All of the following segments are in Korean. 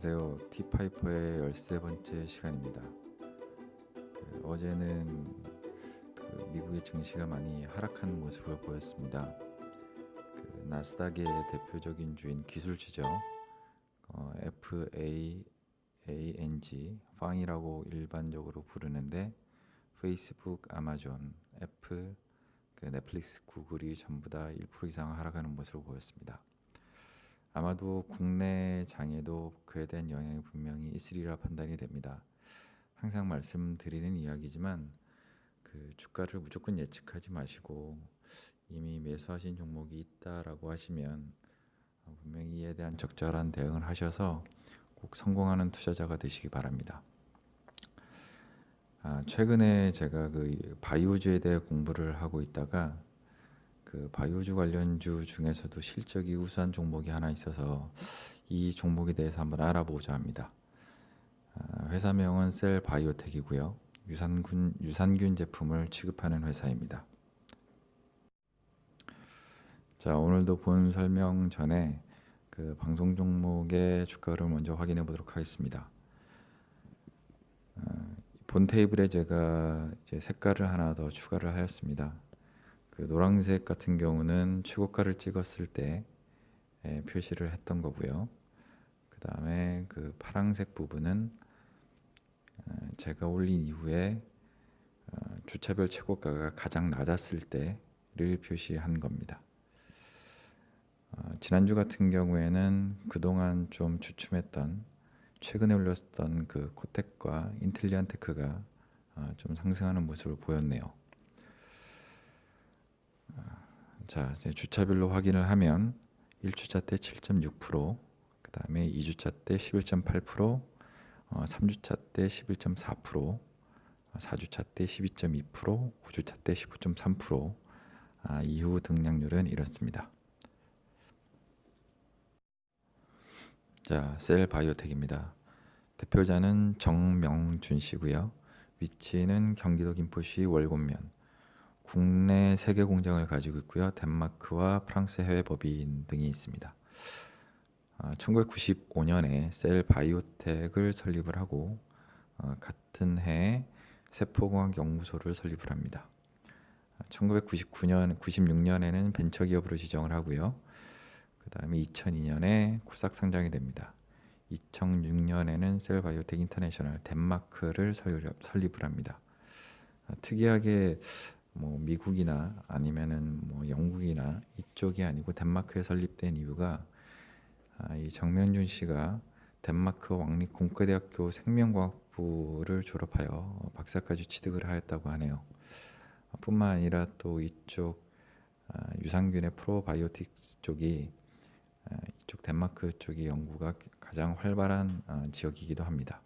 안녕하세요. 티파이퍼의 13번째 시간입니다. 어제는 미국의 증시가 많이 하락하는 모습을 보였습니다. 나스닥의 대표적인 주인 기술주죠. FAANG, 팡이라고 일반적으로 부르는데 페이스북, 아마존, 애플, 넷플릭스, 구글이 전부 다 1% 이상 하락하는 모습을 보였습니다. 아마도 국내 장에도 그에 대한 영향이 분명히 있으리라 판단이 됩니다. 항상 말씀드리는 이야기지만 주가를 무조건 예측하지 마시고 이미 매수하신 종목이 있다라고 하시면 분명히 이에 대한 적절한 대응을 하셔서 꼭 성공하는 투자자가 되시기 바랍니다. 최근에 제가 바이오주에 대해 공부를 하고 있다가 바이오주 관련주 중에서도 실적이 우수한 종목이 하나 있어서 이 종목에 대해서 한번 알아보고자 합니다. 회사명은 셀바이오텍이고요. 유산균 제품을 취급하는 회사입니다. 자, 오늘도 본 설명 전에 방송 종목의 주가를 먼저 확인해 보도록 하겠습니다. 본 테이블에 제가 이제 색깔을 하나 더 추가를 하였습니다. 노란색 같은 경우는 최고가를 찍었을 때 표시를 했던 거고요. 그 다음에 파란색 부분은 제가 올린 이후에 주차별 최고가가 가장 낮았을 때를 표시한 겁니다. 지난주 같은 경우에는 그동안 좀 주춤했던 최근에 올렸던 코텍과 인텔리안테크가 좀 상승하는 모습을 보였네요. 자, 이제 주차별로 확인을 하면 1주차 때 7.6%, 그 다음에 2주차 때 11.8%, 3주차 때 11.4%, 4주차 때 12.2%, 5주차 때 19.3%, 이후 등락률은 이렇습니다. 자, 셀바이오텍입니다. 대표자는 정명준 씨고요. 위치는 경기도 김포시 월곡면. 국내 3개 공장을 가지고 있고요. 덴마크와 프랑스 해외 법인 등이 있습니다. 1995년에 셀바이오텍을 설립을 하고 같은 해에 세포공학 연구소를 설립을 합니다. 96년에는 벤처기업으로 지정을 하고요. 그 다음에 2002년에 코스닥 상장이 됩니다. 2006년에는 셀바이오텍 인터내셔널 덴마크를 설립을 합니다. 특이하게 미국이나 아니면은 영국이나 이쪽이 아니고 덴마크에 설립된 이유가 이 정명준 씨가 덴마크 왕립공과대학교 생명과학부를 졸업하여 박사까지 취득을 하였다고 하네요. 뿐만 아니라 또 이쪽 유산균의 프로바이오틱스 쪽이 이쪽 덴마크 쪽이 연구가 가장 활발한 지역이기도 합니다.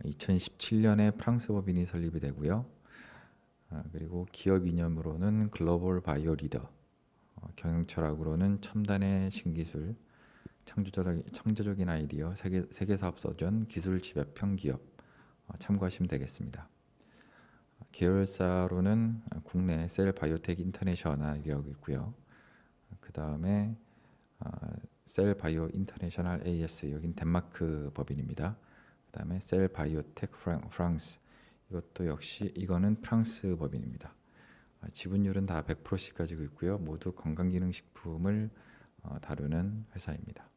2017년에 프랑스 법인이 설립이 되고요. 그리고 기업 이념으로는 글로벌 바이오 리더, 경영 철학으로는 첨단의 신기술, 창조적인 아이디어, 세계 사업서전, 기술 지배형 기업 참고하시면 되겠습니다. 계열사로는 국내 셀바이오텍 인터내셔널이라고 있고요. 그 다음에 셀바이오 인터내셔널 AS, 여긴 덴마크 법인입니다. 그 다음에 셀바이오텍 프랑스, 이것도 역시 이거는 프랑스 법인입니다. 지분율은 다 100%씩 가지고 있고요. 모두 건강기능식품을 다루는 회사입니다.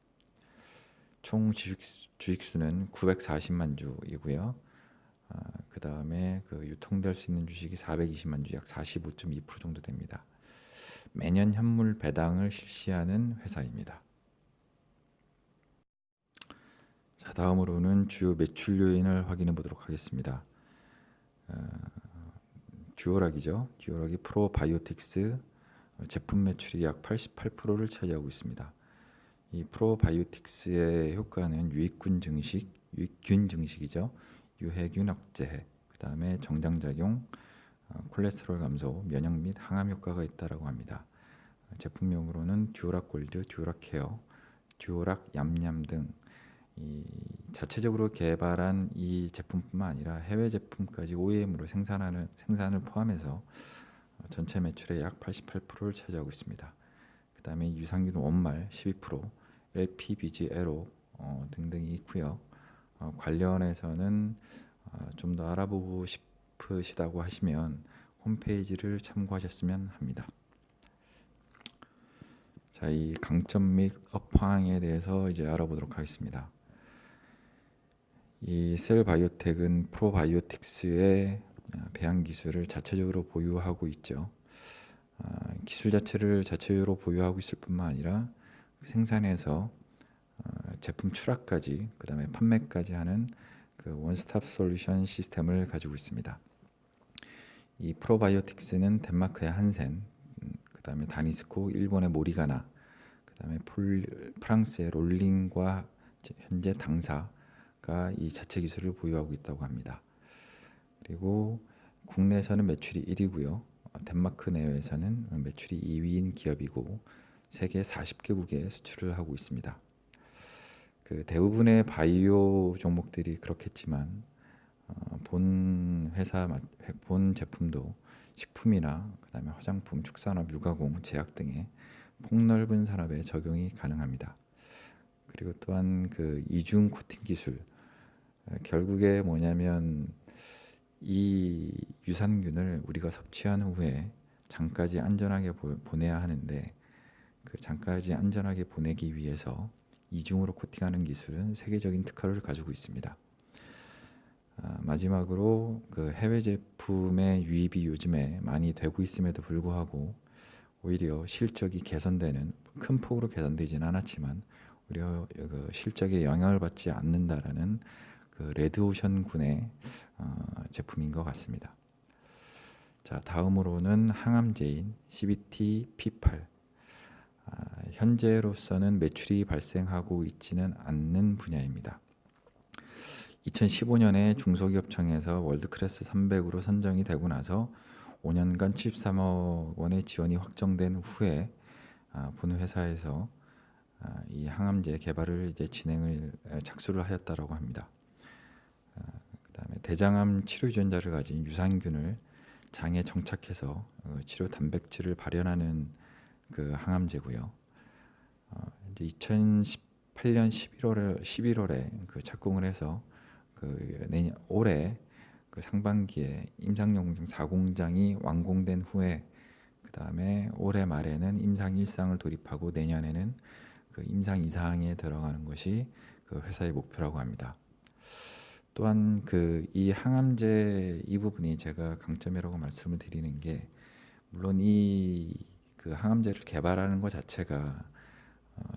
총 주식수는 940만 주이고요. 그 다음에 유통될 수 있는 주식이 420만 주, 약 45.2% 정도 됩니다. 매년 현물 배당을 실시하는 회사입니다. 자, 다음으로는 주요 매출 요인을 확인해 보도록 하겠습니다. 듀오락이죠. 듀오락이 프로바이오틱스 제품 매출이 약 88%를 차지하고 있습니다. 이 프로바이오틱스의 효과는 유익균 증식이죠. 유해균 억제, 그 다음에 정장작용, 콜레스테롤 감소, 면역 및 항암 효과가 있다라고 합니다. 제품명으로는 듀오락 골드, 듀오락 케어, 듀오락 얌얌 등 이 자체적으로 개발한 이 제품뿐만 아니라 해외 제품까지 OEM으로 생산을 포함해서 전체 매출의 약 88%를 차지하고 있습니다. 그 다음에 유산균 원말 12%, LPBG 에로 등등이 있고요. 관련해서는 좀 더 알아보고 싶으시다고 하시면 홈페이지를 참고하셨으면 합니다. 자, 이 강점 및 업황에 대해서 이제 알아보도록 하겠습니다. 이 셀바이오텍은 프로바이오틱스의 배양 기술을 자체적으로 보유하고 있죠. 기술 자체를 자체적으로 보유하고 있을 뿐만 아니라 생산해서 제품 출하까지, 그 다음에 판매까지 하는 그 원스톱 솔루션 시스템을 가지고 있습니다. 이 프로바이오틱스는 덴마크의 한센, 그 다음에 다니스코, 일본의 모리가나, 그 다음에 프랑스의 롤링과 현재 당사가 이 자체 기술을 보유하고 있다고 합니다. 그리고 국내에서는 매출이 1위고요. 덴마크 내외에서는 매출이 2위인 기업이고 세계 40개국에 수출을 하고 있습니다. 그 대부분의 바이오 종목들이 그렇겠지만 본 회사 본 제품도 식품이나 그다음에 화장품, 축산업, 유가공, 제약 등의 폭넓은 산업에 적용이 가능합니다. 그리고 또한 그 이중 코팅 기술, 결국에 뭐냐면 이 유산균을 우리가 섭취한 후에 장까지 안전하게 보내야 하는데 그 장까지 안전하게 보내기 위해서 이중으로 코팅하는 기술은 세계적인 특허를 가지고 있습니다. 마지막으로 그 해외 제품의 유입이 요즘에 많이 되고 있음에도 불구하고 오히려 실적이 개선되는, 큰 폭으로 개선되지는 않았지만 오히려 그 실적에 영향을 받지 않는다라는 그 레드오션군의 제품인 것 같습니다. 자, 다음으로는 항암제인 CBT P8. 현재로서는 매출이 발생하고 있지는 않는 분야입니다. 2015년에 중소기업청에서 월드클래스 300으로 선정이 되고 나서 5년간 73억 원의 지원이 확정된 후에 본 회사에서 이 항암제 개발을 이제 착수를 하였다라고 합니다. 그다음에 대장암 치료 유전자를 가진 유산균을 장에 정착해서 치료 단백질을 발현하는 그 항암제고요. 이제 2018년 11월에 그 착공을 해서 그 올해 그 상반기에 임상용 4공장이 완공된 후에 그 다음에 올해 말에는 임상 1상을 돌입하고 내년에는 그 임상 2상에 들어가는 것이 그 회사의 목표라고 합니다. 또한 그 이 항암제 이 부분이 제가 강점이라고 말씀을 드리는 게, 물론 이 그 항암제를 개발하는 것 자체가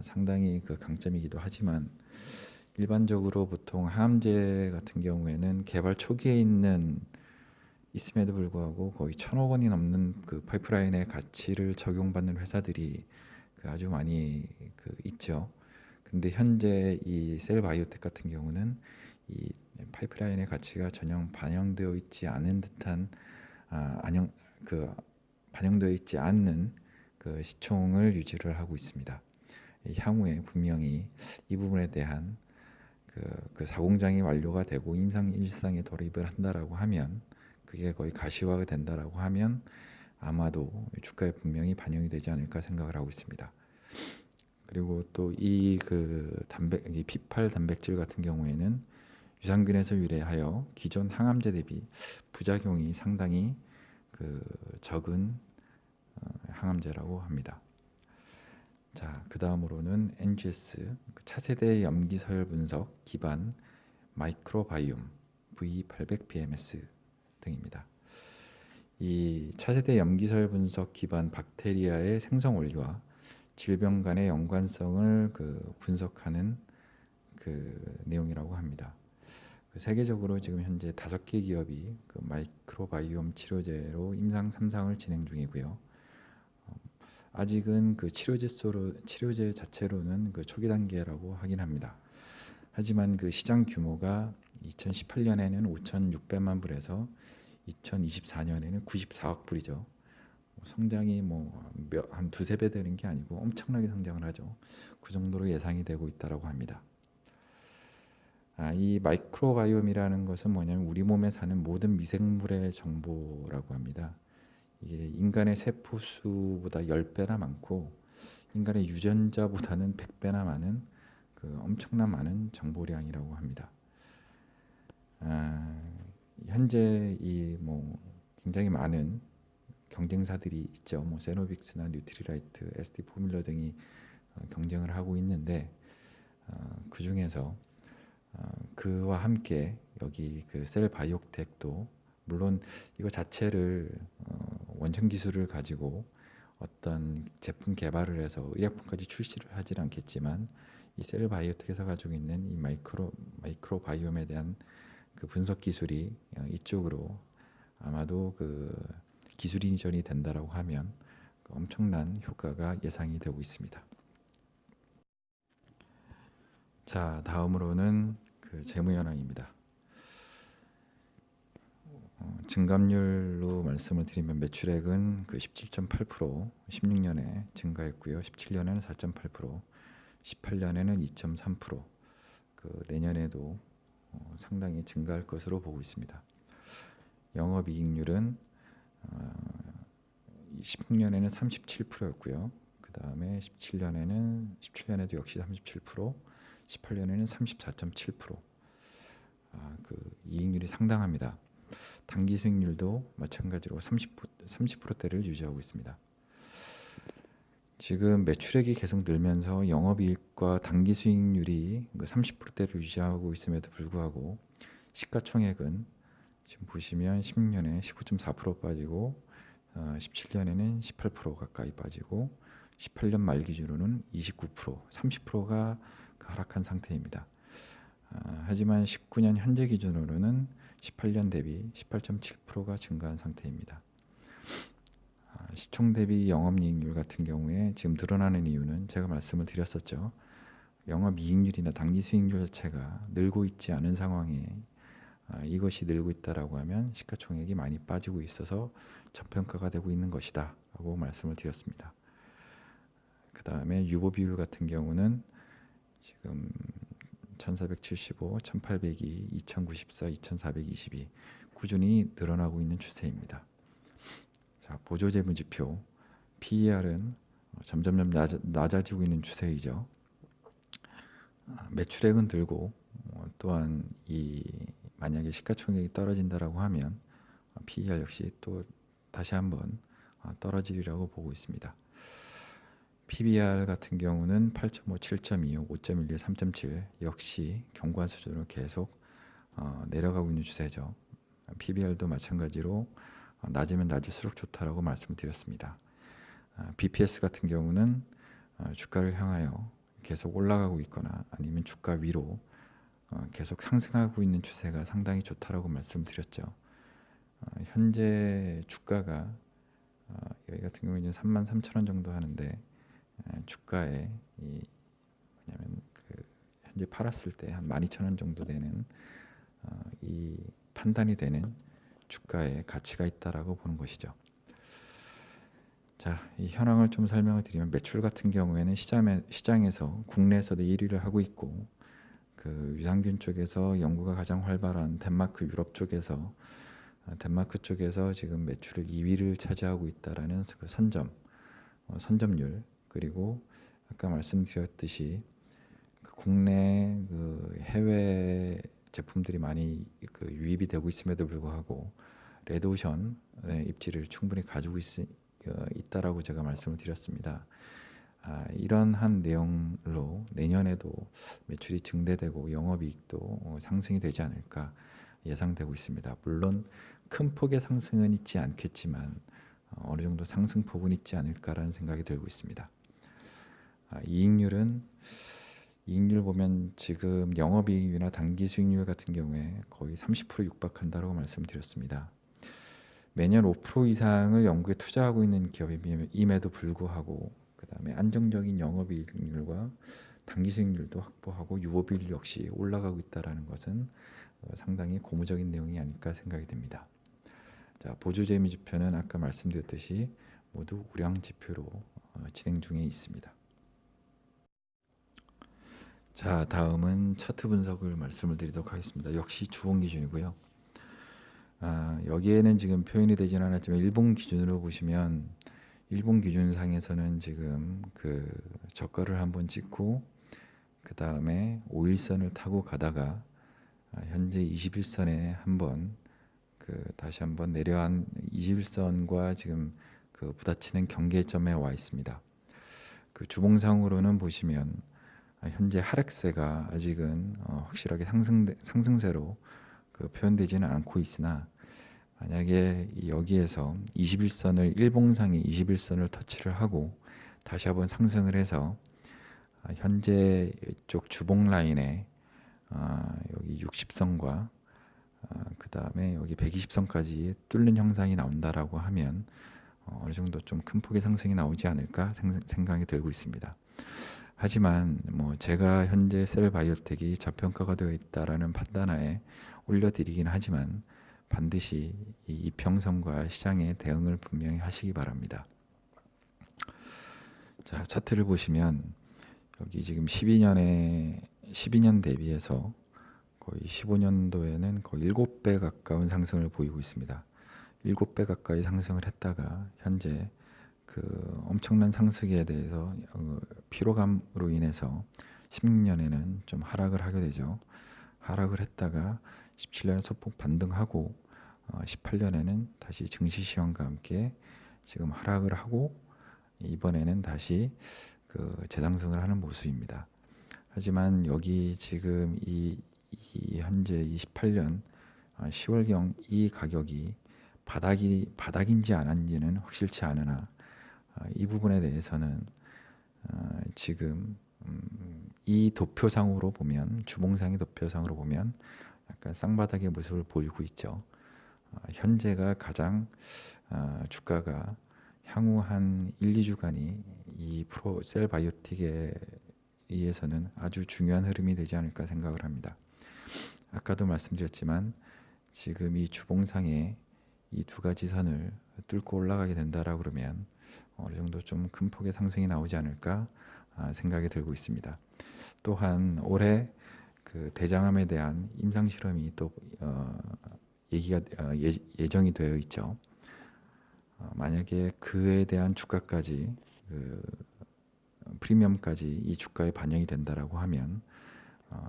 상당히 그 강점이기도 하지만 일반적으로 보통 항암제 같은 경우에는 개발 초기에 있음에도 불구하고 거의 1,000억 원이 넘는 그 파이프라인의 가치를 적용받는 회사들이 그 아주 많이 그 있죠. 근데 현재 이 셀바이오텍 같은 경우는 이 파이프라인의 가치가 전혀 반영되어 있지 않은 듯한 반영되어 있지 않는 그 시총을 유지를 하고 있습니다. 향후에 분명히 이 부분에 대한 그 사공장이 완료가 되고 임상 1상에 돌입을 한다라고 하면, 그게 거의 가시화가 된다라고 하면 아마도 주가에 분명히 반영이 되지 않을까 생각을 하고 있습니다. 그리고 또 이 이 P8 단백질 같은 경우에는 유산균에서 유래하여 기존 항암제 대비 부작용이 상당히 그 적은 항암제라고 합니다. 자, 그 다음으로는 NGS 차세대 염기 서열 분석 기반 마이크로바이옴 V800BMS 등입니다. 이 차세대 염기 서열 분석 기반 박테리아의 생성 원리와 질병 간의 연관성을 분석하는 내용이라고 합니다. 세계적으로 지금 현재 5개 기업이 마이크로바이옴 치료제로 임상 3상을 진행 중이고요. 아직은 치료제 자체로는 초기 단계라고 하긴 합니다. 하지만 그 시장 규모가 2018년에는 5,600만 불에서 2024년에는 94억 불이죠. 성장이 한 두세 배 되는 게 아니고 엄청나게 성장을 하죠. 그 정도로 예상이 되고 있다라고 합니다. 이 마이크로바이옴이라는 것은 뭐냐면 우리 몸에 사는 모든 미생물의 정보라고 합니다. 이게 인간의 세포수보다 10배나 많고 인간의 유전자보다는 100배나 많은 그 엄청난 많은 정보량이라고 합니다. 현재 이 뭐 굉장히 많은 경쟁사들이 있죠. 뭐 세노빅스나 뉴트리라이트, SD 포뮬러 등이 경쟁을 하고 있는데 그 중에서 그와 함께 여기 그 셀바이오텍도 물론 이거 자체를 원천 기술을 가지고 어떤 제품 개발을 해서 의약품까지 출시를 하질 않겠지만 이 셀바이오텍에서 가지고 있는 이 마이크로바이옴에 대한 그 분석 기술이 이쪽으로 아마도 그 기술 이전이 된다라고 하면 그 엄청난 효과가 예상이 되고 있습니다. 자, 다음으로는 그 재무 현황입니다. 증감률로 말씀을 드리면 매출액은 그 17.8% 16년에 증가했고요. 17년에는 4.8%, 18년에는 2.3%, 그 내년에도 상당히 증가할 것으로 보고 있습니다. 영업이익률은 16년에는 37%였고요. 그 다음에 17년에도 역시 37%, 18년에는 34.7%. 그 이익률이 상당합니다. 당기 수익률도 마찬가지로 30%대를 유지하고 있습니다. 지금 매출액이 계속 늘면서 영업이익과 당기 수익률이 30%대를 유지하고 있음에도 불구하고 시가총액은 지금 보시면 16년에 19.4% 빠지고 17년에는 18% 가까이 빠지고 18년 말 기준으로는 29%, 30%가 하락한 상태입니다. 하지만 19년 현재 기준으로는 18년 대비 18.7%가 증가한 상태입니다. 시총 대비 영업이익률 같은 경우에 지금 늘어나는 이유는 제가 말씀을 드렸었죠. 영업이익률이나 당기수익률 자체가 늘고 있지 않은 상황에 이것이 늘고 있다라고 하면 시가총액이 많이 빠지고 있어서 저평가가 되고 있는 것이다 라고 말씀을 드렸습니다. 그 다음에 유보 비율 같은 경우는 지금 1475, 1802, 2094, 2422 꾸준히 늘어나고 있는 추세입니다. 자, 보조재무지표 PER은 점점 낮아지고 있는 추세이죠. 매출액은 늘고 또한 만약에 시가총액이 떨어진다라고 하면 PER 역시 또 다시 한번 떨어지리라고 보고 있습니다. PBR 같은 경우는 8.5, 7.25, 5.12, 3.7 역시 견고한 수준으로 계속 내려가고 있는 추세죠. PBR도 마찬가지로 낮으면 낮을수록 좋다라고 말씀드렸습니다. BPS 같은 경우는 주가를 향하여 계속 올라가고 있거나 아니면 주가 위로 계속 상승하고 있는 추세가 상당히 좋다라고 말씀드렸죠. 현재 주가가 여기 같은 경우는 33,000원 정도 하는데 주가에 뭐냐면 그 현재 팔았을 때 한 12,000원 정도 되는 이 판단이 되는 주가에 가치가 있다라고 보는 것이죠. 자, 이 현황을 좀 설명을 드리면 매출 같은 경우에는 시장에서 국내에서도 1위를 하고 있고 그 유산균 쪽에서 연구가 가장 활발한 덴마크 유럽 쪽에서 덴마크 쪽에서 지금 매출을 2위를 차지하고 있다라는 그 선점률 그리고 아까 말씀드렸듯이 그 국내 그 해외 제품들이 많이 그 유입이 되고 있음에도 불구하고 레드오션의 입지를 충분히 가지고 있다라고 제가 말씀을 드렸습니다. 이런 한 내용으로 내년에도 매출이 증대되고 영업이익도 상승이 되지 않을까 예상되고 있습니다. 물론 큰 폭의 상승은 있지 않겠지만 어느 정도 상승폭은 있지 않을까라는 생각이 들고 있습니다. 이익률 보면 지금 영업이익이나 당기수익률 같은 경우에 거의 30% 육박한다고 말씀드렸습니다. 매년 5% 이상을 연구에 투자하고 있는 기업임에도 불구하고 그 다음에 안정적인 영업이익률과 당기수익률도 확보하고 유보비율 역시 올라가고 있다는 것은 상당히 고무적인 내용이 아닐까 생각이 됩니다. 자, 보조재무지표는 아까 말씀드렸듯이 모두 우량지표로 진행 중에 있습니다. 자, 다음은 차트 분석을 말씀을 드리도록 하겠습니다. 역시 주봉 기준이고요. 여기에는 지금 표현이 되지는 않았지만 일본 기준으로 보시면 일본 기준상에서는 지금 그 저가를 한번 찍고 그 다음에 5일선을 타고 가다가 현재 21선에 한번 다시 한번 내려앉 21선과 지금 부딪히는 경계점에 와 있습니다. 주봉상으로는 보시면 현재 하락세가 아직은 확실하게 상승세로 표현되지는 않고 있으나, 만약에 여기에서 21선을 일봉상의 21선을 터치를 하고 다시 한번 상승을 해서 현재 이쪽 주봉 라인에 여기 60선과 그 다음에 여기 120선까지 뚫는 형상이 나온다라고 하면 어느 정도 좀 큰 폭의 상승이 나오지 않을까 생각이 들고 있습니다. 하지만 제가 현재 셀바이오텍이 저평가가 되어 있다라는 판단하에 올려드리긴 하지만 반드시 이 이평선과 시장의 대응을 분명히 하시기 바랍니다. 자, 차트를 보시면 여기 지금 12년 대비해서 거의 15년도에는 거의 7배 가까운 상승을 보이고 있습니다. 7배 가까이 상승을 했다가 현재 엄청난 상승에 대해서 피로감으로 인해서 16년에는 좀 하락을 하게 되죠. 하락을 했다가 17년에 소폭 반등하고 18년에는 다시 증시 시황과 함께 지금 하락을 하고 이번에는 다시 재상승을 하는 모습입니다. 하지만 여기 지금 이 현재 28년 10월경 이 가격이 바닥인지 아닌지는 확실치 않으나 이 부분에 대해서는 지금 이 도표상으로 보면, 주봉상의 도표상으로 보면 약간 쌍바닥의 모습을 보이고 있죠. 현재가 가장 주가가 향후 한 1, 2주간이 이 셀바이오틱에 의해서는 아주 중요한 흐름이 되지 않을까 생각을 합니다. 아까도 말씀드렸지만 지금 이 주봉상에 이 두 가지 선을 뚫고 올라가게 된다라고 그러면 어느 정도 좀 큰 폭의 상승이 나오지 않을까 생각이 들고 있습니다. 또한 올해 대장암에 대한 임상 실험이 또 얘기가 예정이 되어 있죠. 만약에 그에 대한 주가까지 프리미엄까지 이 주가에 반영이 된다라고 하면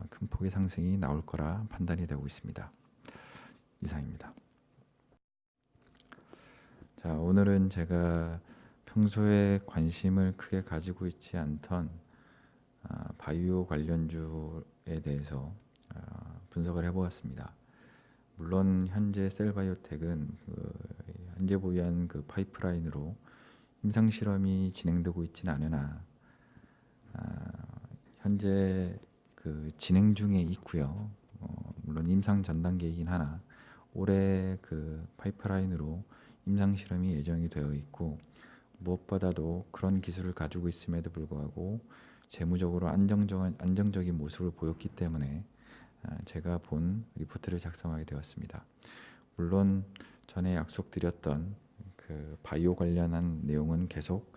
큰 폭의 상승이 나올 거라 판단이 되고 있습니다. 이상입니다. 자, 오늘은 제가 평소에 관심을 크게 가지고 있지 않던 바이오 관련주에 대해서 분석을 해보았습니다. 물론 현재 셀바이오텍은 현재 보유한 파이프라인으로 임상 실험이 진행되고 있지는 않으나 현재 진행 중에 있고요. 물론 임상 전 단계이긴 하나 올해 파이프라인으로 임상 실험이 예정이 되어 있고, 무엇보다도 그런 기술을 가지고 있음에도 불구하고 재무적으로 안정적인 모습을 보였기 때문에 제가 본 리포트를 작성하게 되었습니다. 물론 전에 약속드렸던 바이오 관련한 내용은 계속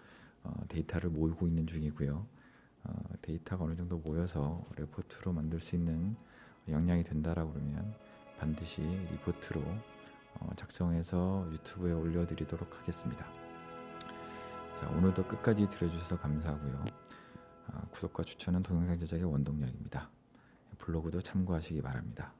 데이터를 모으고 있는 중이고요. 데이터가 어느 정도 모여서 리포트로 만들 수 있는 역량이 된다라고 그러면 반드시 리포트로 작성해서 유튜브에 올려드리도록 하겠습니다. 자, 오늘도 끝까지 들어주셔서 감사하고요. 구독과 추천은 동영상 제작의 원동력입니다. 블로그도 참고하시기 바랍니다.